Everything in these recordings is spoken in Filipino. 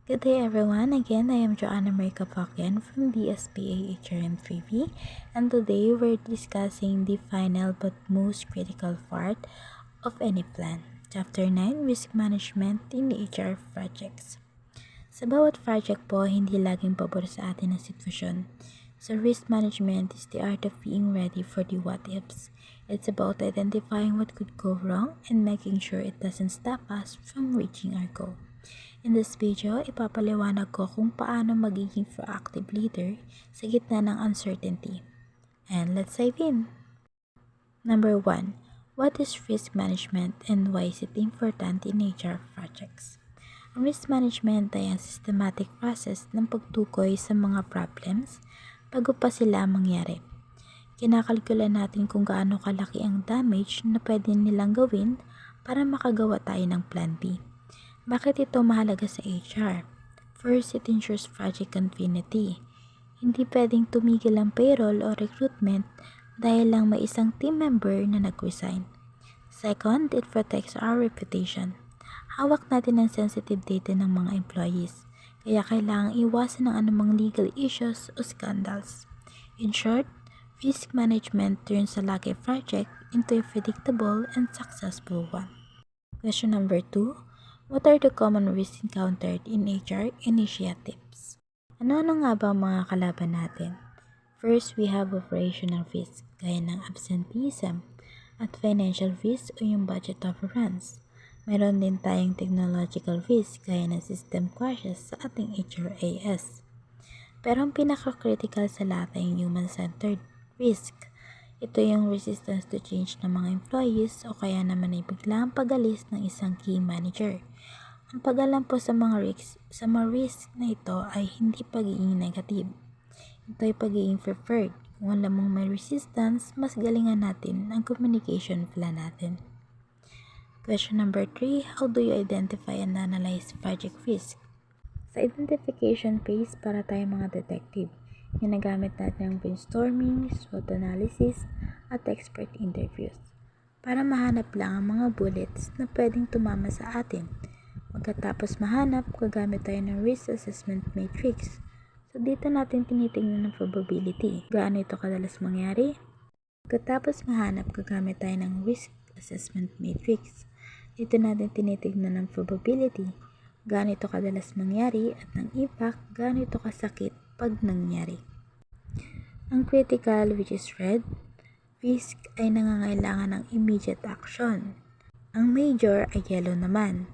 Good day everyone, again I am Joanna Marie Kapakyan from DSPA HRM 3V, and today we're discussing the final but most critical part of any plan, Chapter 9, Risk Management in HR Projects. Sa bawat project po, hindi laging pabor sa atin ang sitwasyon. So risk management is the art of being ready for the what-ifs. It's about identifying what could go wrong and making sure it doesn't stop us from reaching our goal. In this video, ipapaliwanag ko kung paano magiging proactive leader sa gitna ng uncertainty. And let's dive in! Number 1. What is risk management and why is it important in HR projects? Ang risk management ay ang systematic process ng pagtukoy sa mga problems bago pa sila mangyari. Kinakalkula natin kung gaano kalaki ang damage na pwede nilang gawin para makagawa tayo ng plan B. Bakit ito mahalaga sa HR? First, it ensures project continuity. Hindi pwedeng tumigil ang payroll o recruitment dahil lang may isang team member na nag-resign. Second, it protects our reputation. Hawak natin ang sensitive data ng mga employees, kaya kailangang iwasan ang anumang legal issues o scandals. In short, risk management turns a lucky project into a predictable and successful one. Question number 2. What are the common risks encountered in HR initiatives? Ano-ano nga ba ang mga kalaban natin? First, we have operational risk, gaya ng absenteeism, at financial risk o yung budget overruns. Meron din tayong technological risk, gaya ng system crashes sa ating HRAS. Pero ang pinaka-critical sa lahat ay yung human-centered risk. Ito yung resistance to change ng mga employees o kaya naman ay biglang pag-alis ng isang key manager. Ang pag-alam po sa mga risk na ito ay hindi pagiging negative. Ito ay pagiging preferred. Kung alam mong may resistance, mas galingan natin ang communication plan natin. Question number 3. How do you identify and analyze project risk? Sa identification phase, para tayo mga detective, ginagamit natin ang brainstorming, SWOT analysis, at expert interviews para mahanap lang ang mga bullets na pwedeng tumama sa atin. Pagkatapos mahanap, gagamit tayo ng risk assessment matrix. So dito natin tinitingnan ang probability. Gaano ito kadalas mangyari? Pagkatapos mahanap, gagamit tayo ng risk assessment matrix. Dito natin tinitingnan ang probability. Gaano ito kadalas mangyari at ng impact, gaano ito kasakit pag nangyari. Ang critical, which is red, risk ay nangangailangan ng immediate action. Ang major ay yellow naman.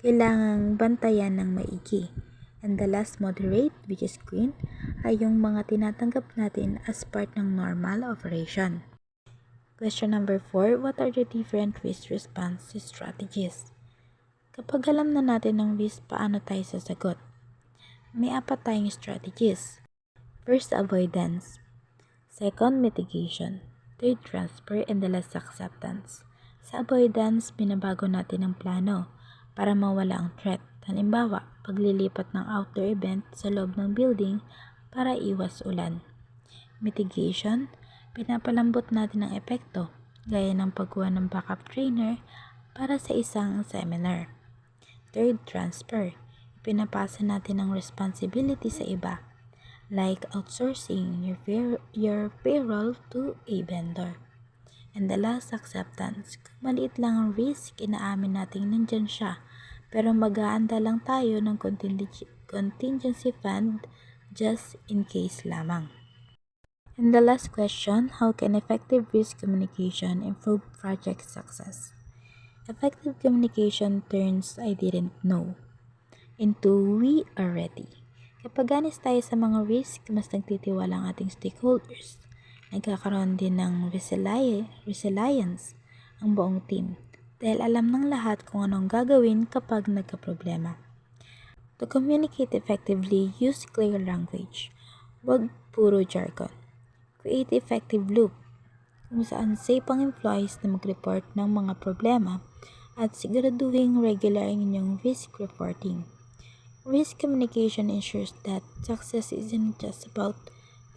Kailangang bantayan ng maigi. And the last, moderate, which is green, ay yung mga tinatanggap natin as part ng normal operation. Question number 4. What are the different risk response strategies? Kapag alam na natin ng risk, paano tayo sasagot? May 4 tayong strategies. First, avoidance. Second, mitigation. Third, transfer, and the last, acceptance. Sa avoidance, binabago natin ang plano para mawala ang threat. Halimbawa, paglilipat ng outdoor event sa loob ng building para iwas ulan. Mitigation, pinapalambot natin ang epekto, gaya ng pagkuha ng backup trainer para sa isang seminar. Third, transfer, pinapasa natin ang responsibility sa iba, like outsourcing your payroll to a vendor. And the last, acceptance. Kung maliit lang ang risk, inaamin natin nandyan siya, pero mag-aanda lang tayo ng contingency fund just in case lamang. And the last question, how can effective risk communication improve project success? Effective communication turns I didn't know into we are ready. Kapag honest tayo sa mga risk, mas nagtitiwala ang ating stakeholders. Nagkakaroon din ng resilience ang buong team dahil alam ng lahat kung anong gagawin kapag nagka-problema. To communicate effectively, use clear language. Huwag puro jargon. Create effective loop kung saan safe ang employees na mag-report ng mga problema at siguraduhin regular ang inyong risk reporting. Risk communication ensures that success isn't just about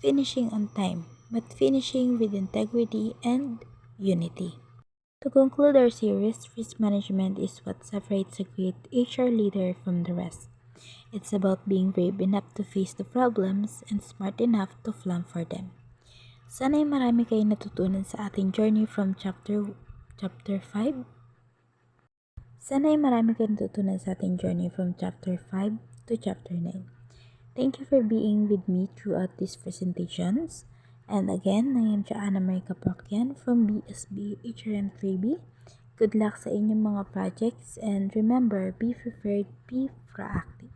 finishing on time, but finishing with integrity and unity. To conclude our series, risk management is what separates a great HR leader from the rest. It's about being brave enough to face the problems and smart enough to plan for them. Sana'y marami kayong natutunan sa ating journey from chapter 5. Sana'y marami kayong natutunan sa ating journey from chapter 5 to chapter 9. Thank you for being with me throughout these presentations. And again, I am Joanna Marie Kapakyan from BSB HRM 3B. Good luck sa inyong mga projects and remember, be prepared, be proactive.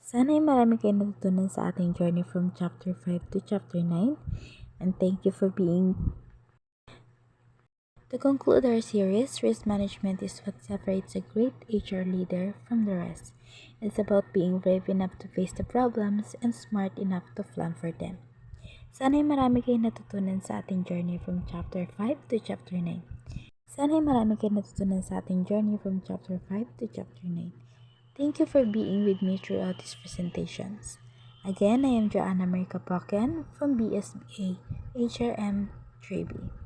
Sana'y marami kayong natutunan sa ating journey from chapter 5 to chapter 9. And thank you for being. To conclude our series, risk management is what separates a great HR leader from the rest. It's about being brave enough to face the problems and smart enough to plan for them. Sana'y marami kayong natutunan sa ating journey from chapter 5 to chapter 9. Sana'y marami kayong natutunan sa ating journey from chapter 5 to chapter 9. Thank you for being with me throughout these presentations. Again, I am Joanna Marie Kapakyan from BSBA HRM 3B.